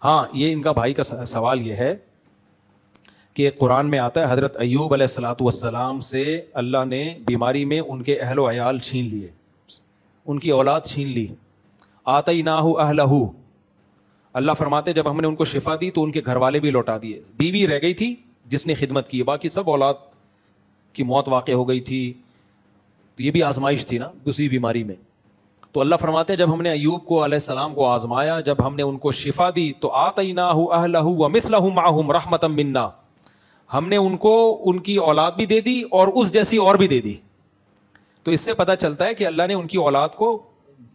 ہاں یہ ان کا بھائی کا سوال یہ ہے کہ قرآن میں آتا ہے حضرت ایوب علیہ الصلوۃ والسلام سے اللہ نے بیماری میں ان کے اہل و عیال چھین لیے, ان کی اولاد چھین لی. آتیناہ اہلہ, اللہ فرماتے جب ہم نے ان کو شفا دی تو ان کے گھر والے بھی لوٹا دیے, بیوی رہ گئی تھی جس نے خدمت کی, باقی سب اولاد کی موت واقع ہو گئی تھی. تو یہ بھی آزمائش تھی نا اسی بیماری میں. تو اللہ فرماتے ہیں جب ہم نے ایوب کو علیہ السلام کو آزمایا, جب ہم نے ان کو شفا دی تو آتیناہ اہلہ ومثلہ معہم رحمۃ منا, ہم نے ان کو ان کی اولاد بھی دے دی اور اس جیسی اور بھی دے دی. تو اس سے پتہ چلتا ہے کہ اللہ نے ان کی اولاد کو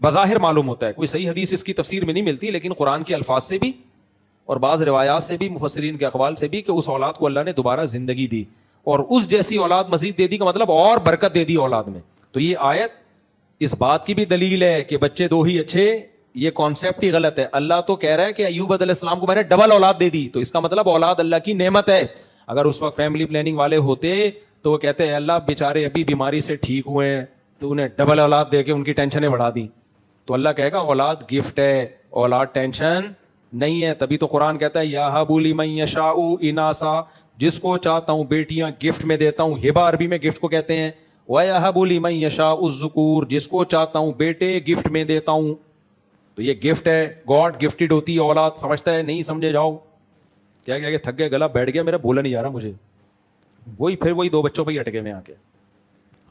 بظاہر معلوم ہوتا ہے, کوئی صحیح حدیث اس کی تفسیر میں نہیں ملتی, لیکن قرآن کے الفاظ سے بھی اور بعض روایات سے بھی, مفسرین کے اقوال سے بھی, کہ اس اولاد کو اللہ نے دوبارہ زندگی دی اور اس جیسی اولاد مزید دے دی, کا مطلب اور برکت دے دی اولاد میں. تو یہ آیت اس بات کی بھی دلیل ہے کہ بچے دو ہی اچھے, یہ کانسیپٹ ہی غلط ہے. اللہ تو کہہ رہا ہے کہ ایوب علیہ السلام کو میں نے ڈبل اولاد دے دی, تو اس کا مطلب اولاد اللہ کی نعمت ہے. اگر اس وقت فیملی پلاننگ والے ہوتے تو وہ کہتے ہیں اللہ بیچارے ابھی بیماری سے ٹھیک ہوئے ہیں تو انہیں ڈبل اولاد دے کے ان کی ٹینشنیں بڑھا دی. تو اللہ کہے گا اولاد گفٹ ہے, اولاد ٹینشن نہیں ہے. تبھی تو قرآن کہتا ہے یہب لمن یشاء اناسا, جس کو چاہتا ہوں بیٹیاں گفٹ میں دیتا ہوں. ہبہ عربی میں گفٹ کو کہتے ہیں. وَيَهَبُ لِمَن يَشَاءُ الذُّكُورَ, جس کو چاہتا ہوں بیٹے گفٹ میں دیتا ہوں. تو یہ گفٹ ہے, گاڈ گفٹڈ ہوتی ہے اولاد. سمجھتا ہے نہیں سمجھے جاؤ. کیا کہ تھک گئے, گلا بیٹھ گیا میرا, بولا نہیں جا رہا مجھے. وہی پھر وہی دو بچوں پہ ہی اٹکے میں آ کے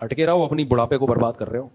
اٹکے رہو, اپنی بڑھاپے کو برباد کر رہے ہو.